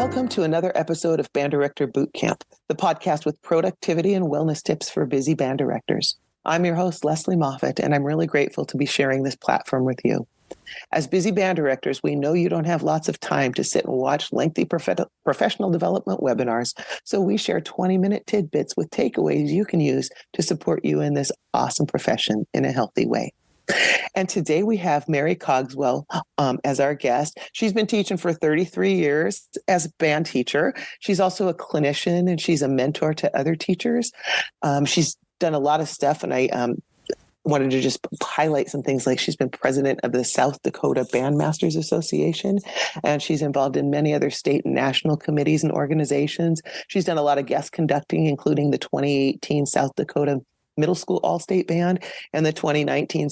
Welcome to another episode of Band Director Boot Camp, the podcast with productivity and wellness tips for busy band directors. I'm your host, Lesley Moffat, and I'm really grateful to be sharing this platform with you. As busy band directors, we know you don't have lots of time to sit and watch lengthy professional development webinars, so we share 20-minute tidbits with takeaways you can use to support you in this awesome profession in a healthy way. And today we have Mary Cogswell as our guest. She's been teaching for 33 years as a band teacher. She's also a clinician and she's a mentor to other teachers. She's done a lot of stuff, and I wanted to just highlight some things, like she's been president of the South Dakota Bandmasters Association, and she's involved in many other state and national committees and organizations. She's done a lot of guest conducting, including the 2018 South Dakota Middle School All-State Band and the 2019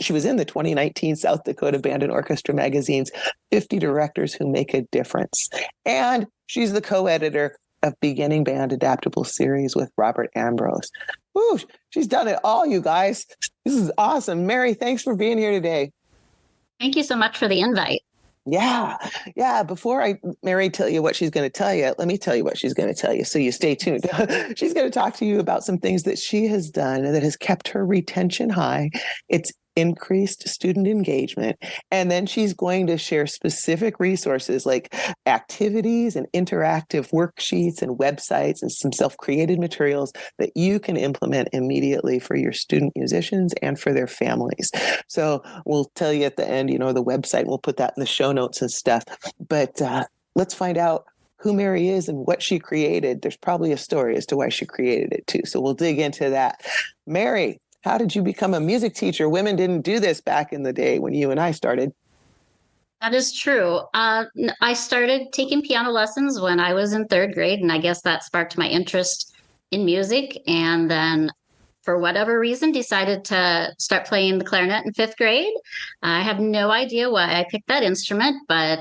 she was in the 2019 South Dakota Band and Orchestra magazine's 50 Directors Who Make a Difference. And she's the co-editor of Beginning Band Adaptable Series with Robert Ambrose. Woo, she's done it all, you guys. This is awesome. Mary, thanks for being here today. Thank you so much for the invite. Yeah. Before Mary tell you what she's going to tell you, let me tell you what she's going to tell you. So you stay tuned. She's going to talk to you about some things that she has done that has kept her retention high. It's increased student engagement. And then she's going to share specific resources like activities and interactive worksheets and websites and some self-created materials that you can implement immediately for your student musicians and for their families. So we'll tell you at the end, the website, we'll put that in the show notes and stuff. But let's find out who Mary is and what she created. There's probably a story as to why she created it too. So we'll dig into that. Mary, how did you become a music teacher? Women didn't do this back in the day when you and I started. That is true. I started taking piano lessons when I was in third grade, and I guess that sparked my interest in music. And then, for whatever reason, decided to start playing the clarinet in fifth grade. I have no idea why I picked that instrument, but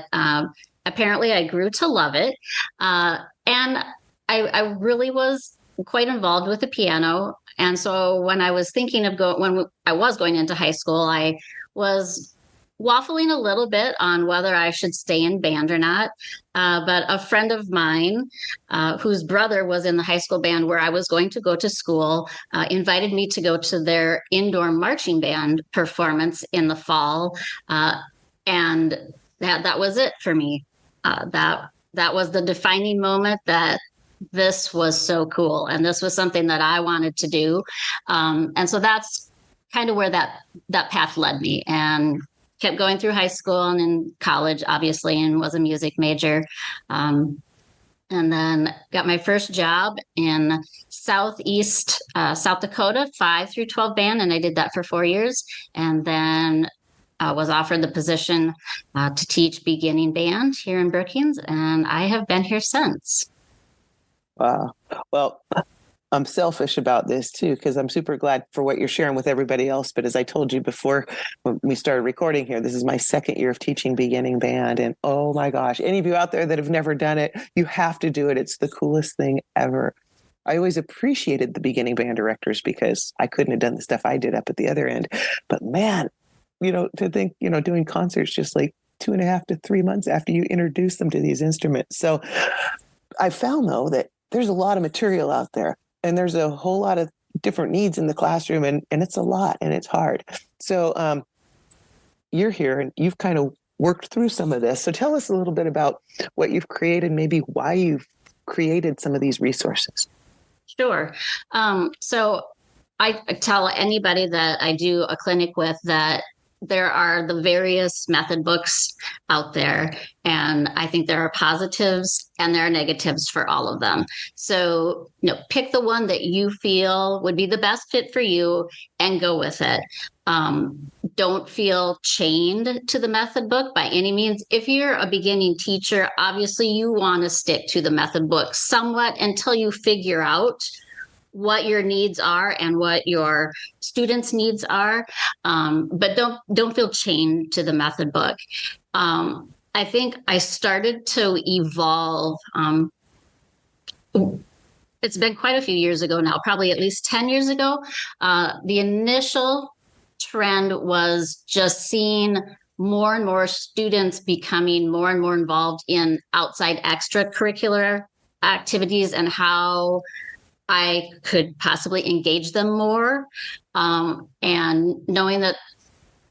apparently I grew to love it. And I really was quite involved with the piano. And so when I was thinking of when I was going into high school, I was waffling a little bit on whether I should stay in band or not. But a friend of mine, whose brother was in the high school band where I was going to go to school, invited me to go to their indoor marching band performance in the fall. And that was it for me. That was the defining moment that this was so cool. And this was something that I wanted to do. And so that's kind of where that path led me, and kept going through high school and in college, obviously, and was a music major. And then got my first job in Southeast South Dakota, 5 through 12 band. And I did that for 4 years. And then was offered the position to teach beginning band here in Brookings. And I have been here since. Wow. Well, I'm selfish about this too, because I'm super glad for what you're sharing with everybody else. But as I told you before when we started recording here, this is my second year of teaching beginning band. And oh my gosh, any of you out there that have never done it, you have to do it. It's the coolest thing ever. I always appreciated the beginning band directors because I couldn't have done the stuff I did up at the other end. But man, to think, doing concerts just like 2.5 to 3 months after you introduce them to these instruments. So I found, though, that there's a lot of material out there, and there's a whole lot of different needs in the classroom, and it's a lot, and it's hard. So you're here, and you've kind of worked through some of this. So tell us a little bit about what you've created, maybe why you've created some of these resources. Sure. So I tell anybody that I do a clinic with that there are the various method books out there, and I think there are positives and there are negatives for all of them. So, pick the one that you feel would be the best fit for you and go with it. Don't feel chained to the method book by any means. If you're a beginning teacher, obviously you want to stick to the method book somewhat until you figure out what your needs are and what your students' needs are. But don't feel chained to the method book. I think I started to evolve. It's been quite a few years ago now, probably at least 10 years ago. The initial trend was just seeing more and more students becoming more and more involved in outside extracurricular activities and how I could possibly engage them more. And knowing that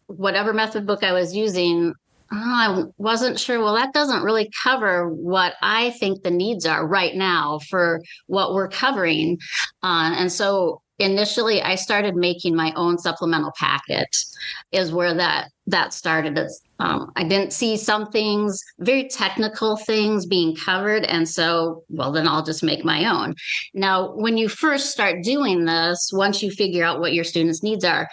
whatever method book I was using, I wasn't sure, well, that doesn't really cover what I think the needs are right now for what we're covering. And so initially I started making my own supplemental packet is where that started. I didn't see some things, very technical things being covered. And so, well, then I'll just make my own. Now, when you first start doing this, once you figure out what your students' needs are,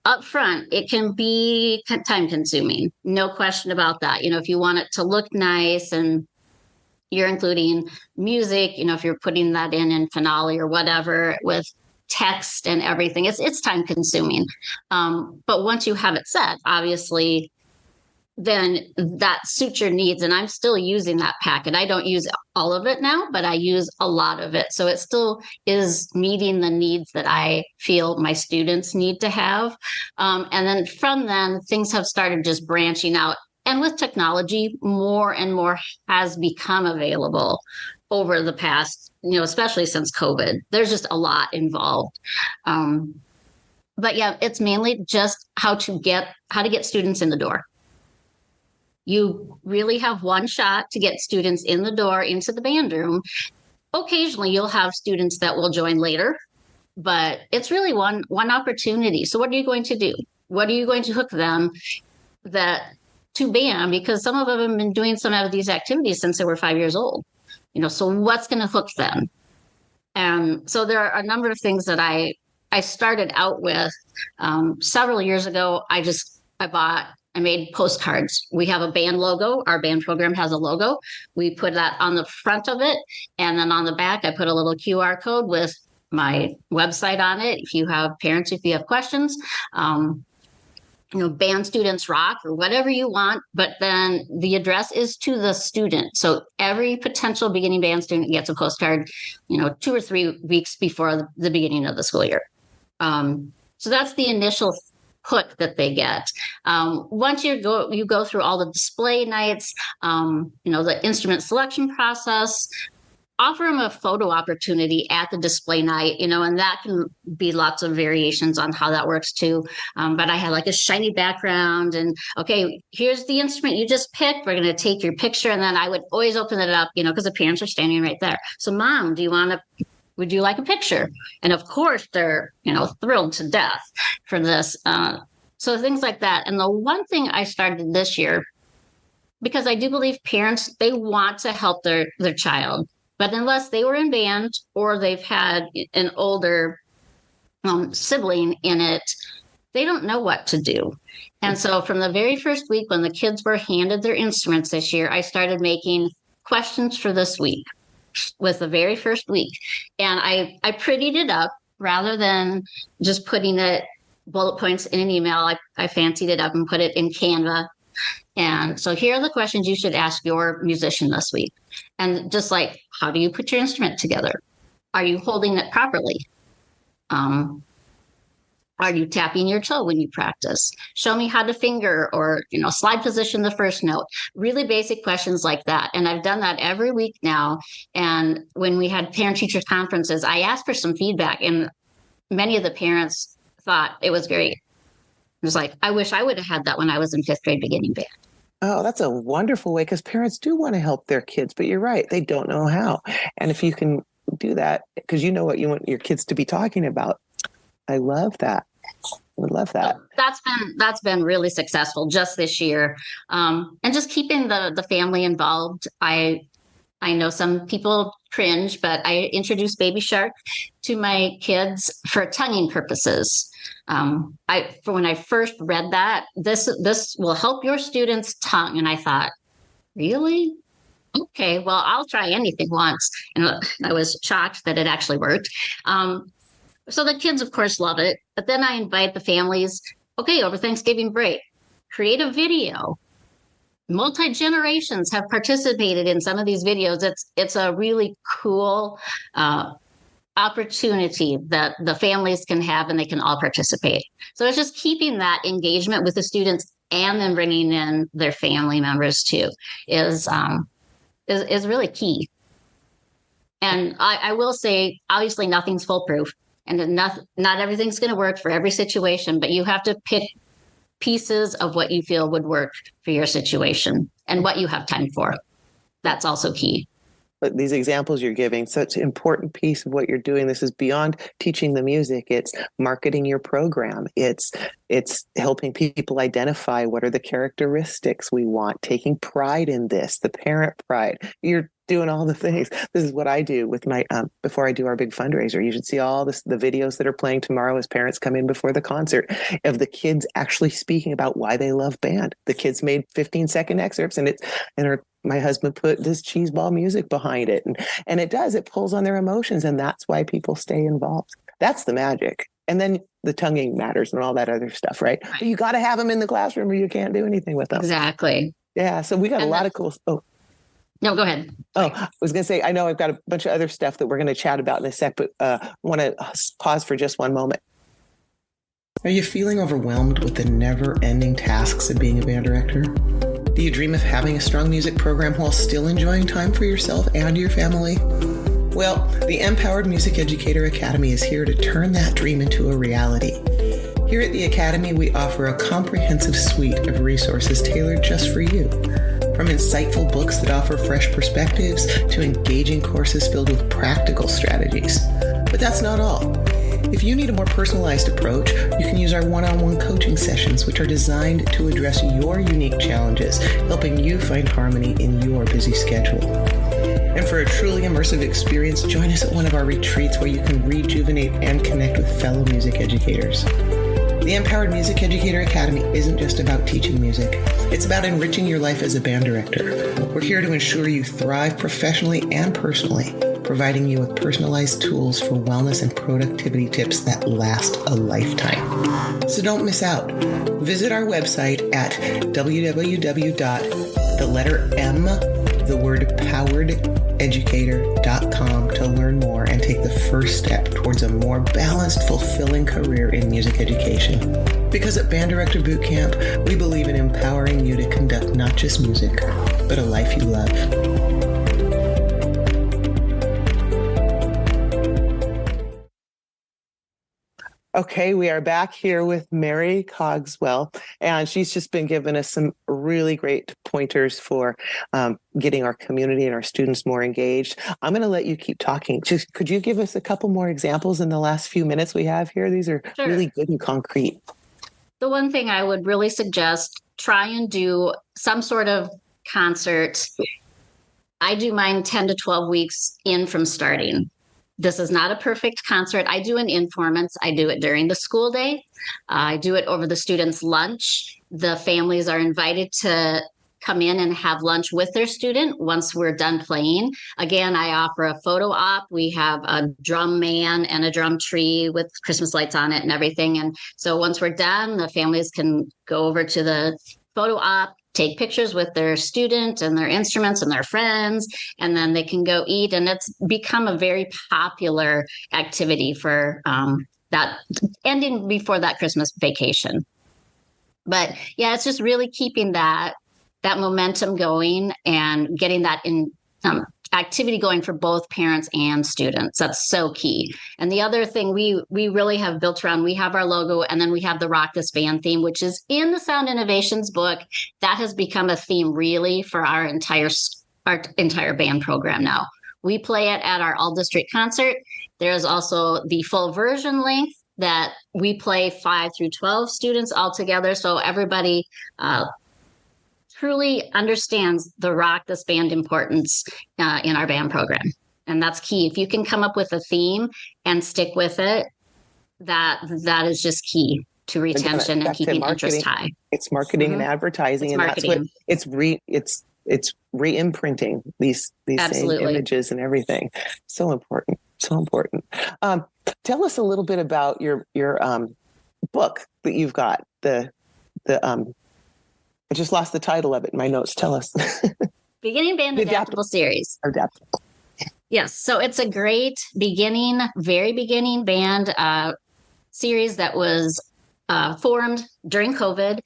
up front, it can be time consuming. No question about that. If you want it to look nice and you're including music, if you're putting that in Finale or whatever with text and everything, it's time consuming. But once you have it set, obviously, then that suits your needs. And I'm still using that packet. I don't use all of it now, but I use a lot of it. So it still is meeting the needs that I feel my students need to have. And then from then, things have started just branching out. And with technology, more and more has become available over the past, especially since COVID. There's just a lot involved. But yeah, it's mainly just how to get students in the door. You really have one shot to get students in the door into the band room. Occasionally, you'll have students that will join later, but it's really one opportunity. So what are you going to do? What are you going to hook them to band? Because some of them have been doing some of these activities since they were 5 years old. So what's going to hook them? And so there are a number of things that I started out with several years ago. I made postcards. We have a band logo. Our band program has a logo. We put that on the front of it. And then on the back, I put a little QR code with my website on it. If you have questions, band students rock or whatever you want. But then the address is to the student. So every potential beginning band student gets a postcard, 2 or 3 weeks before the beginning of the school year. So that's the initial hook that they get. Once you go through all the display nights, the instrument selection process, offer them a photo opportunity at the display night, and that can be lots of variations on how that works too. But I had like a shiny background and, okay, here's the instrument you just picked. We're going to take your picture. And then I would always open it up, because the parents are standing right there. So Mom, would you like a picture? And of course they're, thrilled to death for this. So things like that. And the one thing I started this year, because I do believe parents, they want to help their child, but unless they were in band or they've had an older sibling in it, they don't know what to do. And so from the very first week when the kids were handed their instruments this year, I started making questions for this week. Was the very first week. And I prettied it up rather than just putting it bullet points in an email. I fancied it up and put it in Canva. And so here are the questions you should ask your musician this week. And just like, how do you put your instrument together? Are you holding it properly? Are you tapping your toe when you practice? Show me how to finger or, slide position the first note. Really basic questions like that. And I've done that every week now. And when we had parent-teacher conferences, I asked for some feedback. And many of the parents thought it was great. It was like, I wish I would have had that when I was in 5th grade beginning band. Oh, that's a wonderful way, because parents do want to help their kids, but you're right. They don't know how. And if you can do that, because you know what you want your kids to be talking about, I love that. I would love that. That's been really successful just this year. And just keeping the family involved. I know some people cringe, but I introduced Baby Shark to my kids for tonguing purposes. When I first read that, this will help your students tongue. And I thought, really? Okay, well, I'll try anything once. And I was shocked that it actually worked. So the kids, of course, love it. But then I invite the families, okay, over Thanksgiving break, create a video. Multi-generations have participated in some of these videos. It's a really cool opportunity that the families can have, and they can all participate. So it's just keeping that engagement with the students and then bringing in their family members too is really key. And I will say, obviously, nothing's foolproof, and not everything's going to work for every situation. But you have to pick pieces of what you feel would work for your situation and what you have time for. That's also key. But these examples you're giving, such an important piece of what you're doing. This is beyond teaching the music. It's marketing your program. It's helping people identify what are the characteristics we want, taking pride in this, the parent pride. You're doing all the things. This is what I do with my, before I do our big fundraiser. You should see all the videos that are playing tomorrow as parents come in before the concert of the kids actually speaking about why they love band. The kids made 15-second excerpts my husband put this cheeseball music behind it. And it pulls on their emotions. And that's why people stay involved. That's the magic. And then the tonguing matters and all that other stuff, right? But you got to have them in the classroom or you can't do anything with them. Exactly. Yeah. So we got a lot of cool. Oh, no, go ahead. Oh, I was going to say, I know I've got a bunch of other stuff that we're going to chat about in a sec, but I want to pause for just one moment. Are you feeling overwhelmed with the never-ending tasks of being a band director? Do you dream of having a strong music program while still enjoying time for yourself and your family? Well, the Empowered Music Educator Academy is here to turn that dream into a reality. Here at the Academy, we offer a comprehensive suite of resources tailored just for you. From insightful books that offer fresh perspectives to engaging courses filled with practical strategies. But that's not all. If you need a more personalized approach, you can use our one-on-one coaching sessions, which are designed to address your unique challenges, helping you find harmony in your busy schedule. And for a truly immersive experience, join us at one of our retreats where you can rejuvenate and connect with fellow music educators. The Empowered Music Educator Academy isn't just about teaching music. It's about enriching your life as a band director. We're here to ensure you thrive professionally and personally, providing you with personalized tools for wellness and productivity tips that last a lifetime. So don't miss out. Visit our website at www.powereducator.com to learn more and take the first step towards a more balanced, fulfilling career in music education. Because at Band Director Bootcamp, we believe in empowering you to conduct not just music, but a life you love. Okay, we are back here with Mary Cogswell, and she's just been giving us some really great pointers for getting our community and our students more engaged. I'm going to let you keep talking. Just could you give us a couple more examples in the last few minutes we have here? These are really good and concrete. The one thing I would really suggest, try and do some sort of concert. I do mine 10 to 12 weeks in from starting. This is not a perfect concert. I do an informant. I do it during the school day. I do it over the students' lunch. The families are invited to come in and have lunch with their student once we're done playing. Again, I offer a photo op. We have a drum man and a drum tree with Christmas lights on it and everything. And so once we're done, the families can go over to the photo op, take pictures with their student and their instruments and their friends, and then they can go eat. And it's become a very popular activity for that ending before that Christmas vacation. But yeah, it's just really keeping that momentum going and getting that in activity going for both parents and students. That's so key. And the other thing we really have built around, we have our logo, and then we have the Rock This Band theme, which is in the Sound Innovations book. That has become a theme really for our entire band program now. We play it at our all-district concert. There's also the full version length that we play 5 through 12 students all together. So everybody truly understands the Rock This Band importance in our band program. And that's key. If you can come up with a theme and stick with it, that is just key to retention and keeping interest high. It's marketing and advertising, and marketing. That's what it's re-imprinting these same images and everything. So important. Tell us a little bit about your book that you've got. I just lost the title of it in my notes. Tell us. Beginning Band Adaptable Series. Adaptable. Yes. So it's a great very beginning band series that was formed during COVID.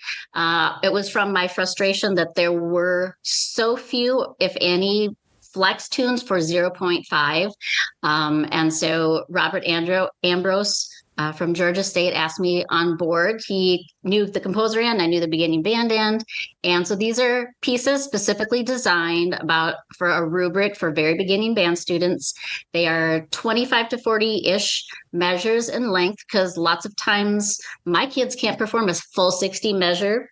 It was from my frustration that there were so few, if any, flex tunes for 0.5. And so Robert Ambrose from Georgia State asked me on board. He knew the composer end, I knew the beginning band end. And so these are pieces specifically designed for a rubric for very beginning band students. They are 25 to 40-ish measures in length, because lots of times my kids can't perform a full 60 measure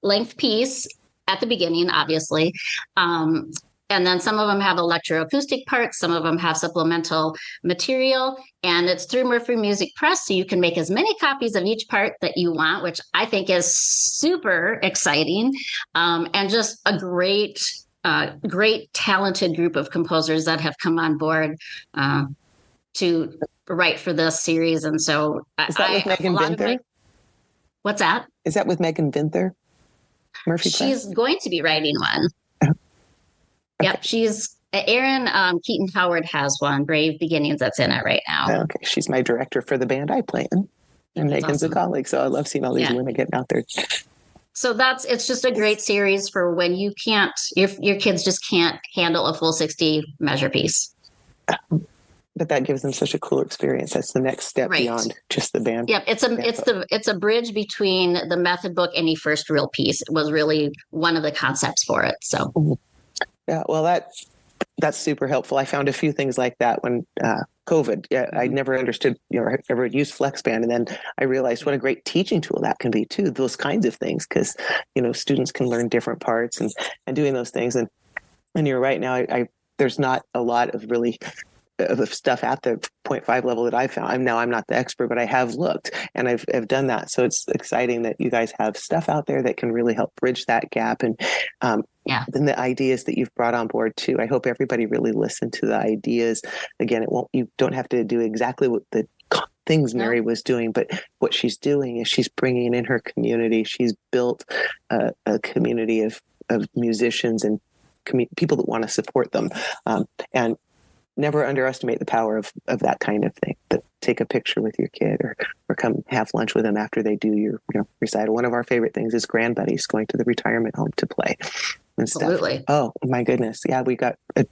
length piece at the beginning, obviously. And then some of them have electroacoustic parts. Some of them have supplemental material. And it's through Murphy Music Press, so you can make as many copies of each part that you want, which I think is super exciting. And just a great, talented group of composers that have come on board to write for this series. And so is that with Megan Vinther? What's that? Is that with Megan Vinther? Murphy Press? She's going to be writing one. Okay. Yep, she's Erin Keaton Howard has one, Brave Beginnings, that's in it right now. Okay, she's my director for the band I play in, and Megan's awesome. A colleague, so I love seeing all these women getting out there. So it's just a great series for when you can't, your kids just can't handle a full 60 measure piece. But that gives them such a cool experience. That's the next step beyond just the band. Yep, it's a bridge between the method book and the first real piece. It was really one of the concepts for it. So. Mm-hmm. Yeah, well, that's super helpful. I found a few things like that when COVID. Yeah, I never understood, ever used FlexBand, and then I realized what a great teaching tool that can be too. Those kinds of things, because students can learn different parts and doing those things. And you're right. Now, there's not a lot of really of stuff at the 0.5 level that I found. I'm not the expert, but I have looked and I've done that. So it's exciting that you guys have stuff out there that can really help bridge that gap. And then the ideas that you've brought on board too. I hope everybody really listened to the ideas. Again, you don't have to do exactly what the things Mary was doing, but what she's doing is she's bringing in her community. She's built a community of musicians and people that want to support them. And never underestimate the power of that kind of thing. But take a picture with your kid or come have lunch with them after they do your recital. One of our favorite things is grand buddies going to the retirement home to play and stuff. Absolutely. Oh my goodness. Yeah, we got a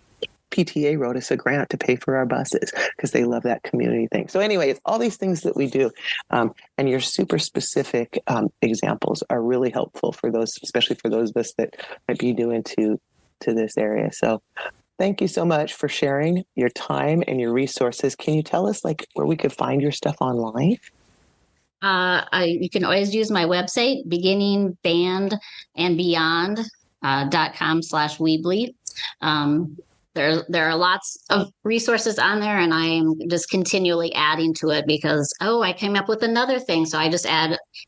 PTA wrote us a grant to pay for our buses because they love that community thing. So anyway, it's all these things that we do. And your super specific examples are really helpful for those, especially for those of us that might be new into this area. So thank you so much for sharing your time and your resources. Can you tell us where we could find your stuff online? You can always use my website, beginningbandandbeyond.com/Weebly. There are lots of resources on there, and I am just continually adding to it because, I came up with another thing. So I just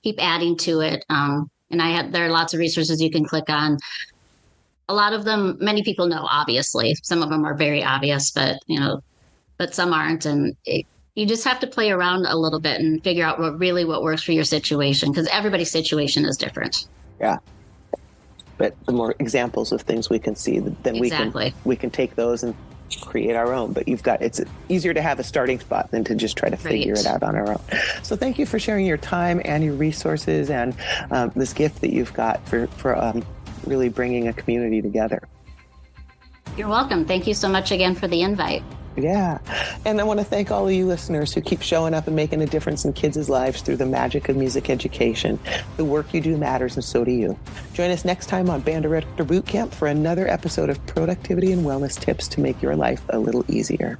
keep adding to it. And there are lots of resources you can click on. A lot of them, many people know, obviously. Some of them are very obvious, but some aren't. And you just have to play around a little bit and figure out what works for your situation, because everybody's situation is different. Yeah. But the more examples of things we can see, then we can take those and create our own. But it's easier to have a starting spot than to just try to figure it out on our own. So thank you for sharing your time and your resources and this gift that you've got for really bringing a community together. You're welcome. Thank you so much again for the invite. Yeah. And I want to thank all of you listeners who keep showing up and making a difference in kids' lives through the magic of music education. The work you do matters, and so do you. Join us next time on Band Director Bootcamp for another episode of productivity and wellness tips to make your life a little easier.